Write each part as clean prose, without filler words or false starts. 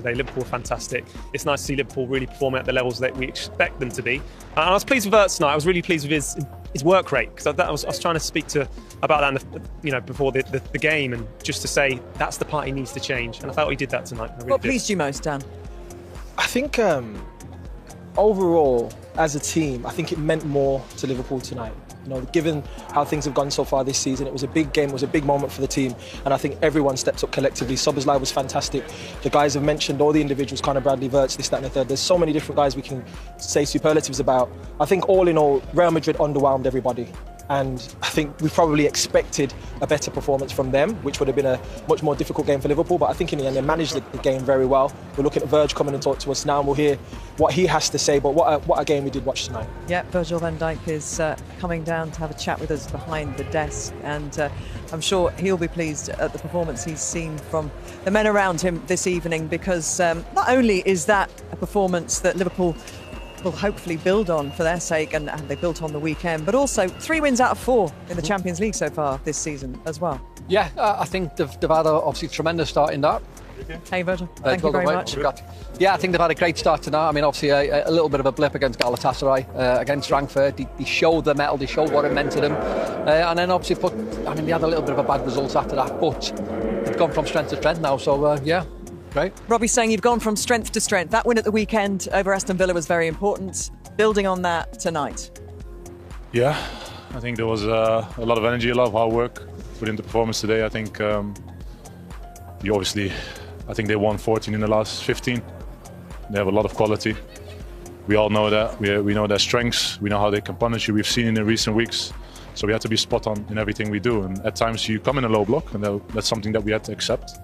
today. Liverpool are fantastic. It's nice to see Liverpool really performing at the levels that we expect them to be. And I was pleased with Verts tonight. I was really pleased with his work rate, because I was trying to speak about that before the game, and just to say that's the part he needs to change. And I felt he did that tonight. What pleased you most, Dan? I think overall, as a team, I think it meant more to Liverpool tonight. Given how things have gone so far this season, it was a big game, it was a big moment for the team, and I think everyone stepped up collectively. Szoboszlai was fantastic. The guys have mentioned all the individuals, Conor Bradley, Verts, this, that and the third. There's so many different guys we can say superlatives about. I think all in all, Real Madrid underwhelmed everybody. And I think we probably expected a better performance from them, which would have been a much more difficult game for Liverpool. But I think in the end, they managed the game very well. We're looking at Virg coming and talk to us now, and we'll hear what he has to say. But what a game we did watch tonight. Yeah, Virgil van Dijk is coming down to have a chat with us behind the desk. And I'm sure he'll be pleased at the performance he's seen from the men around him this evening, because not only is that a performance that Liverpool will hopefully build on for their sake, and they built on the weekend, but also 3 wins out of 4 in the Champions League so far this season as well. Yeah, I think they've had obviously tremendous start in that. Hey Virgil, thank you very much. Yeah, I think they've had a great start tonight. I mean, obviously a little bit of a blip against Galatasaray, against Frankfurt. They showed the mettle, they showed what it meant to them, and then obviously they had a little bit of a bad result after that, but they've gone from strength to strength now. So yeah. Great. Robbie's saying you've gone from strength to strength. That win at the weekend over Aston Villa was very important. Building on that tonight. Yeah, I think there was a lot of energy, a lot of hard work within the performance today. I think I think they won 14 in the last 15. They have a lot of quality. We all know that. We know their strengths. We know how they can punish you. We've seen in the recent weeks. So we have to be spot on in everything we do. And at times you come in a low block, and that's something that we had to accept.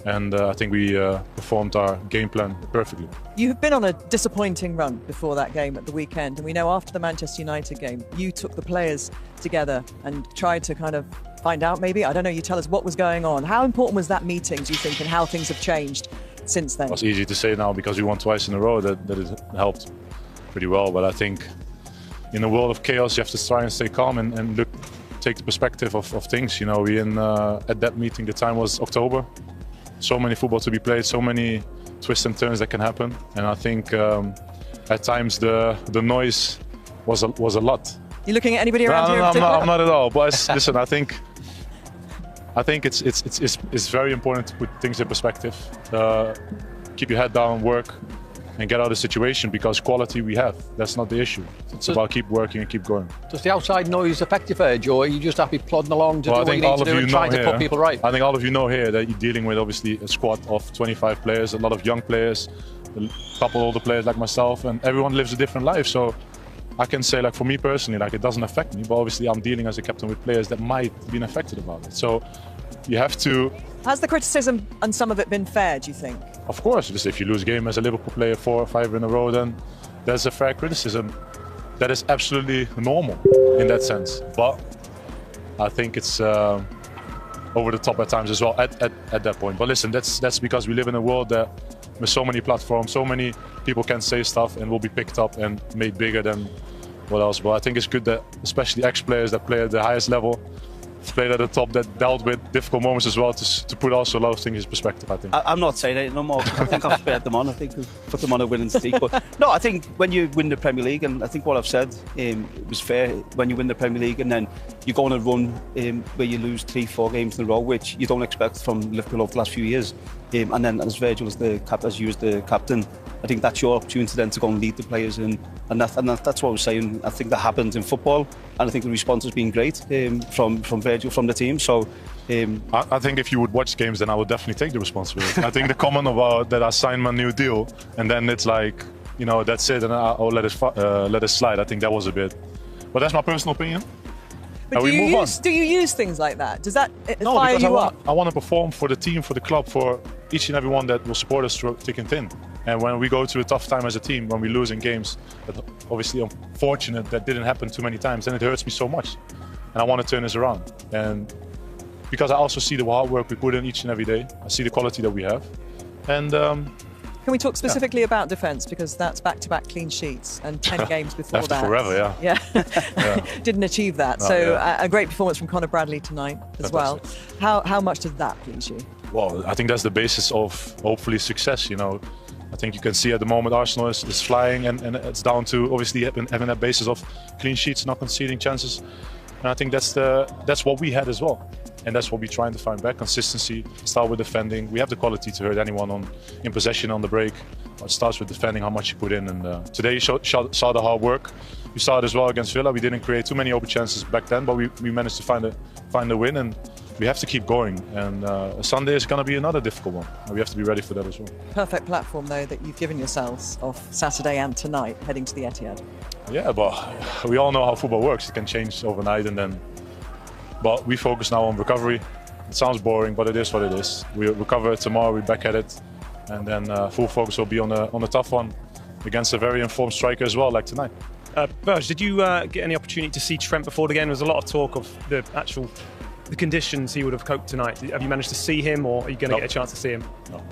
And I think we performed our game plan perfectly. You've been on a disappointing run before that game at the weekend, and we know after the Manchester United game, you took the players together and tried to kind of find out, maybe, I don't know, you tell us what was going on. How important was that meeting, do you think, and how things have changed since then? It's easy to say now because we won twice in a row that it helped pretty well, but I think in a world of chaos, you have to try and stay calm and take the perspective of things. At that meeting, the time was October. So many football to be played, so many twists and turns that can happen, and I think at times the noise was a lot. You looking at anybody around here? I'm not at all. But listen, I think it's very important to put things in perspective. Keep your head down, work, and get out of the situation, because quality we have. That's not the issue. It's about keep working and keep going. Does the outside noise affect you, Virg, or are you just happy plodding along to do what you need to do and trying to put people right? I think all of you know here that you're dealing with obviously a squad of 25 players, a lot of young players, a couple older players like myself, and everyone lives a different life. So I can say, like, for me personally, like, it doesn't affect me, but obviously I'm dealing as a captain with players that might be affected about it. So you have to... Has the criticism and some of it been fair, do you think? Of course, just if you lose a game as a Liverpool player 4 or 5 in a row, then there's a fair criticism. That is absolutely normal in that sense. But I think it's over the top at times as well at that point. But listen, that's because we live in a world that with so many platforms, so many people can say stuff and will be picked up and made bigger than what else. But I think it's good that especially ex-players that play at the highest level, played at the top, that dealt with difficult moments as well, to put also a lot of things in perspective, I think. I'm not saying it no more. I think I've spared them on. I think we've put them on a winning streak. But no, I think when you win the Premier League, and I think what I've said it was fair, when you win the Premier League and then you go on a run where you lose 3-4 games in a row, which you don't expect from Liverpool over the last few years. And then as Virgil as you as the captain, I think that's your opportunity then to go and lead the players, and that's what I was saying. I think that happens in football, and I think the response has been great from Virgil, from the team. So I think if you would watch games, then I would definitely take the responsibility. I think the comment about that I signed my new deal and then it's like, that's it, and I'll let it slide. I think that was a bit, but that's my personal opinion. But do you use things like that? Does that fire you up? I want to perform for the team, for the club, for each and every one that will support us through thick and thin. And when we go through a tough time as a team, when we lose in games, that obviously unfortunate that didn't happen too many times, then it hurts me so much. And I want to turn this around. And because I also see the hard work we put in each and every day, I see the quality that we have. And can we talk specifically about defence, because that's back-to-back clean sheets and 10 games before that. Forever, yeah. Didn't achieve that. A great performance from Conor Bradley tonight as well. How much does that please you? Well, I think that's the basis of hopefully success. You know, I think you can see at the moment Arsenal is flying, and it's down to obviously having that basis of clean sheets, not conceding chances. And I think that's what we had as well, and that's what we're trying to find back: consistency. Start with defending. We have the quality to hurt anyone in possession on the break. It starts with defending, how much you put in. And today you saw the hard work. We saw it as well against Villa. We didn't create too many open chances back then, but we managed to find a win, and we have to keep going. And Sunday is going to be another difficult one. And we have to be ready for that as well. Perfect platform, though, that you've given yourselves of Saturday and tonight, heading to the Etihad. Yeah, but we all know how football works. It can change overnight, and then. But we focus now on recovery. It sounds boring, but it is what it is. We recover tomorrow. We're back at it, and then full focus will be on a tough one against a very informed striker as well, like tonight. Virg, did you get any opportunity to see Trent before the game? There was a lot of talk of the conditions he would have coped tonight. Have you managed to see him, or are you going to get a chance to see him? No.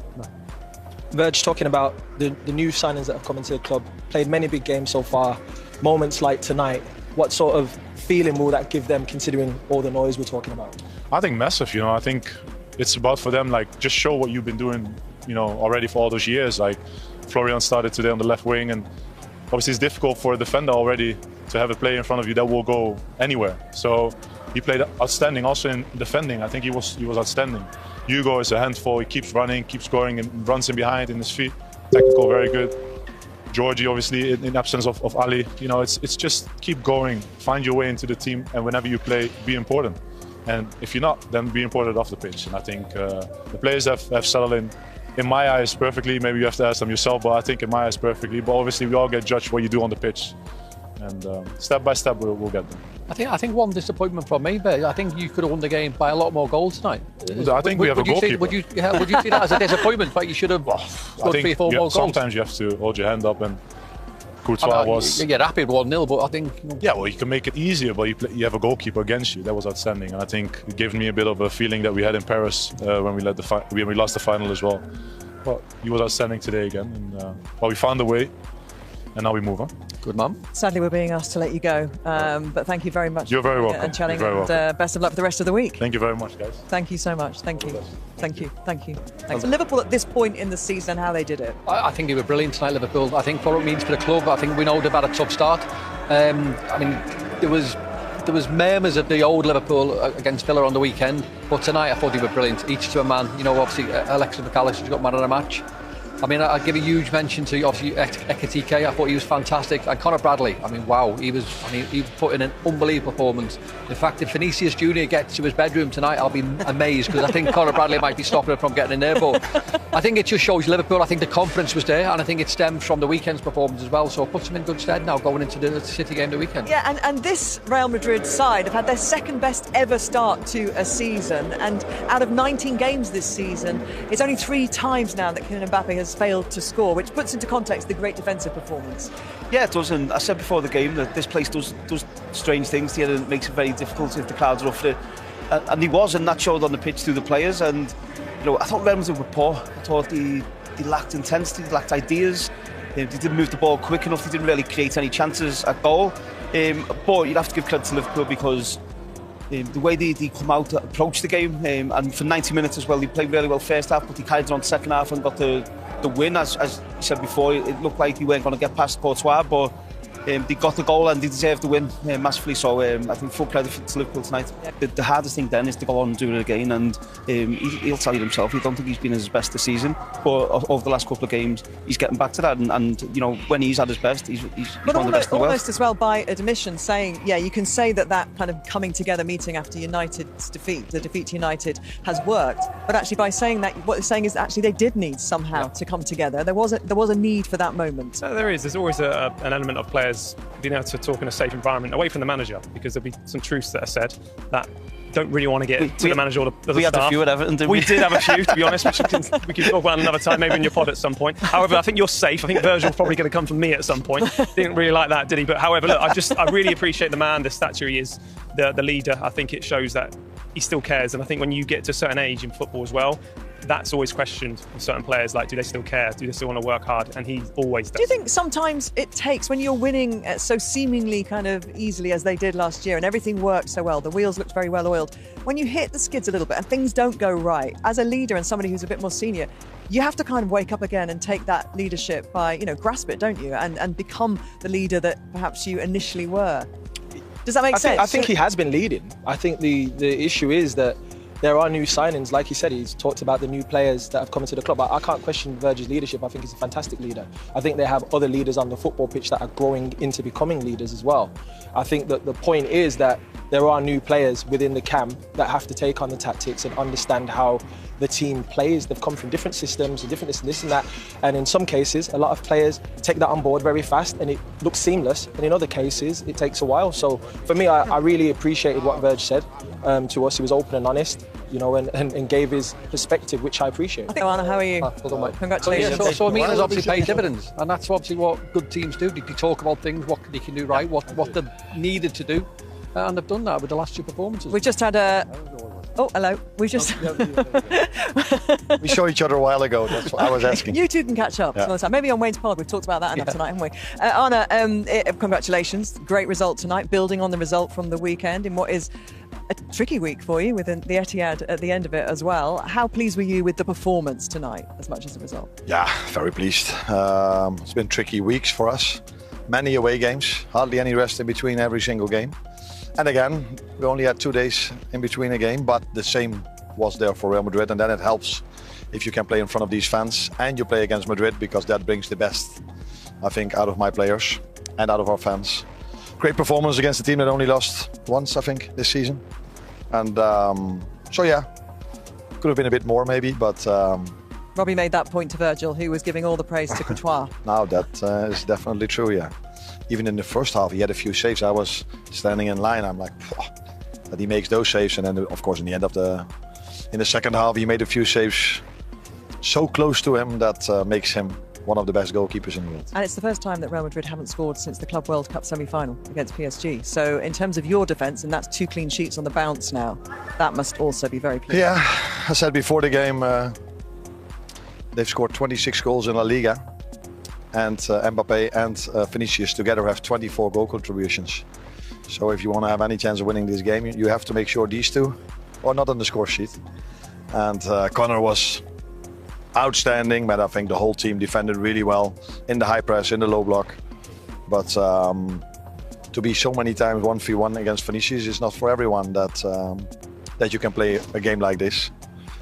Virg, talking about the new signings that have come into the club, played many big games so far, moments like tonight, what sort of feeling will that give them, considering all the noise we're talking about? I think massive, you know. I think it's about for them, like, just show what you've been doing, you know, already for all those years. Like, Florian started today on the left wing, and obviously it's difficult for a defender already to have a player in front of you that will go anywhere. So he played outstanding also in defending. I think he was outstanding. Hugo is a handful. He keeps running, keeps scoring, and runs in behind in his feet. Technical, very good. Georgie, obviously, in absence of Ali. You know, it's just keep going, find your way into the team, and whenever you play, be important. And if you're not, then be important off the pitch. And I think the players have settled in my eyes, perfectly. Maybe you have to ask them yourself, but I think in my eyes, perfectly. But obviously, we all get judged what you do on the pitch. And step by step, we'll get them. I think one disappointment from me, but I think you could have won the game by a lot more goals tonight. I think we have a goalkeeper. Would you see that as a disappointment? But you should have scored 3 or 4 more goals. Sometimes you have to hold your hand up, and Courtois was. You're happy with 1-0, but I think. Yeah, well, you can make it easier, but you have a goalkeeper against you. That was outstanding, and I think it gave me a bit of a feeling that we had in Paris when we lost the final as well. But he was outstanding today again, and we found a way, and now we move on. Good man. Sadly, we're being asked to let you go, but thank you very much. You're very welcome. And chatting, You're very welcome. And best of luck for the rest of the week. Thank you very much, guys. Thank you so much. Thank you. Thank you. Thank you. Thanks. For Liverpool at this point in the season and how they did it. I think they were brilliant tonight, Liverpool. I think for what it means for the club, I think we know they've had a tough start. I mean, there was murmurs of the old Liverpool against Villa on the weekend, but tonight I thought they were brilliant, each to a man. You know, obviously Alexis McAllister's got man of the match. I mean, I'll give a huge mention to obviously Ekitike. I thought he was fantastic, and Conor Bradley. I mean, wow, he put in an unbelievable performance. In fact, if Vinicius Junior gets to his bedroom tonight, I'll be amazed, because I think Conor Bradley might be stopping him from getting in there. But I think it just shows Liverpool. I think the confidence was there, and I think it stemmed from the weekend's performance as well. So it puts them in good stead now going into the City game the weekend. Yeah, and this Real Madrid side have had their second best ever start to a season, and out of 19 games this season, it's only 3 times now that Kylian Mbappe has failed to score, which puts into context the great defensive performance. Yeah, it does, and I said before the game that this place does strange things here, and it makes it very difficult if the crowds are up for it. And he was, and that showed on the pitch through the players. And you know, I thought Real Madrid were poor. I thought they lacked intensity, they lacked ideas. They didn't move the ball quick enough. They didn't really create any chances at goal. But you'd have to give credit to Liverpool, because the way they come out to approach the game, and for 90 minutes as well, they played really well first half, but they carried on second half and got the win. As you said before, it looked like they weren't going to get past Courtois, but they got the goal and they deserved the win massively. So I think full credit to Liverpool tonight. The hardest thing then is to go on and do it again, and he'll tell you himself, he don't think he's been at his best this season, but over the last couple of games he's getting back to that, and you know, when he's at his best, he's but one of the best in the world. Almost as well by admission, saying, yeah, you can say that kind of coming together meeting after United's defeat, the defeat to United, has worked, but actually by saying that, what they're saying is actually they did need somehow to come together. There was a need for that moment. So there's always an element of players being able to talk in a safe environment away from the manager, because there'll be some truths that are said that don't really want to get to the manager or the we staff. Had a few at Everton, didn't we? We did have a few, to be honest, which we can talk about another time, maybe in your pod at some point. However, I think you're safe. I think Virgil's probably going to come from me at some point. Didn't really like that, did he? But however, look, I really appreciate the man, the stature he is, the leader. I think it shows that he still cares, and I think when you get to a certain age in football as well, that's always questioned with certain players, like, do they still care? Do they still want to work hard? And he always does. Do you think sometimes it takes, when you're winning so seemingly kind of easily as they did last year and everything worked so well, the wheels looked very well oiled, when you hit the skids a little bit and things don't go right, as a leader and somebody who's a bit more senior, you have to kind of wake up again and take that leadership by, you know, grasp it, don't you? And become the leader that perhaps you initially were. Does that make sense? I think he has been leading. I think the issue is that there are new signings. Like he said, he's talked about the new players that have come into the club. I can't question Virgil's leadership. I think he's a fantastic leader. I think they have other leaders on the football pitch that are growing into becoming leaders as well. I think that the point is that there are new players within the camp that have to take on the tactics and understand how the team plays. They've come from different systems, different this and that. And in some cases, a lot of players take that on board very fast and it looks seamless. And in other cases, it takes a while. So for me, I really appreciated what Virg said to us. He was open and honest, you know, and gave his perspective, which I appreciate. Anna, how are you? Congratulations. So meetings obviously pay dividends, and that's obviously what good teams do. They talk about things, what they can do right, what they're needed to do, and they've done that with the last two performances. We've just had a... Oh, hello. We just... We saw each other a while ago. That's what I was asking. You two can catch up. Yeah. Maybe on Wayne's pod. We've talked about that enough tonight, haven't we? Anna, congratulations. Great result tonight, building on the result from the weekend in what is a tricky week for you with the Etihad at the end of it as well. How pleased were you with the performance tonight as much as the result? Yeah, very pleased. It's been tricky weeks for us. Many away games, hardly any rest in between every single game. And again, we only had 2 days in between a game, but the same was there for Real Madrid. And then it helps if you can play in front of these fans and you play against Madrid, because that brings the best, I think, out of my players and out of our fans. Great performance against a team that only lost once, I think, this season. And so, yeah, could have been a bit more maybe, but... Robbie made that point to Virgil, who was giving all the praise to Courtois. Now that is definitely true, yeah. Even in the first half, he had a few saves. I was standing in line. I'm like, that he makes those saves. And then, of course, in the end of in the second half, he made a few saves so close to him that makes him one of the best goalkeepers in the world. And it's the first time that Real Madrid haven't scored since the Club World Cup semi-final against PSG. So in terms of your defence, and that's 2 clean sheets on the bounce now, that must also be very pleasing. Yeah, I said before the game, they've scored 26 goals in La Liga. And Mbappe and Vinicius together have 24 goal contributions. So if you want to have any chance of winning this game, you have to make sure these two are not on the score sheet. And Connor was outstanding, but I think the whole team defended really well in the high press, in the low block. But to be so many times 1v1 against Vinicius is not for everyone that you can play a game like this.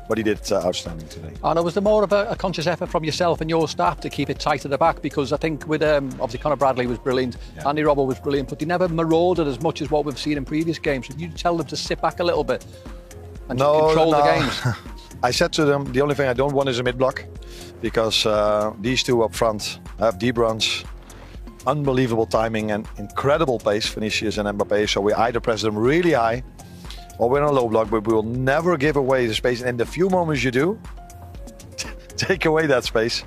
But he did outstanding today. And was there more of a conscious effort from yourself and your staff to keep it tight at the back? Because I think with obviously Conor Bradley was brilliant, yeah. Andy Robbo was brilliant, but they never marauded as much as what we've seen in previous games. Did you tell them to sit back a little bit and control the games? I said to them, the only thing I don't want is a mid-block, because these two up front have deep runs, unbelievable timing and incredible pace, Vinicius and Mbappe. So we either press them really high or we're in a low block, but we will never give away the space. And in the few moments you do, take away that space,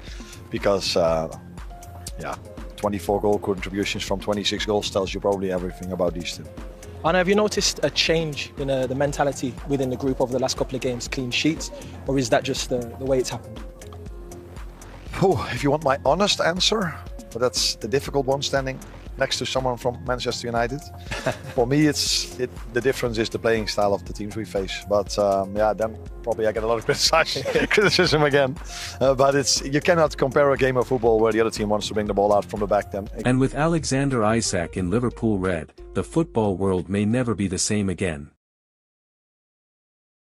because 24 goal contributions from 26 goals tells you probably everything about these two. And have you noticed a change in the mentality within the group over the last couple of games, clean sheets, or is that just the way it's happened? Oh, if you want my honest answer, but that's the difficult one, standing next to someone from Manchester United. For me, the difference is the playing style of the teams we face. But then probably I get a lot of criticism again. But you cannot compare a game of football where the other team wants to bring the ball out from the back. And with Alexander Isak in Liverpool red, the football world may never be the same again.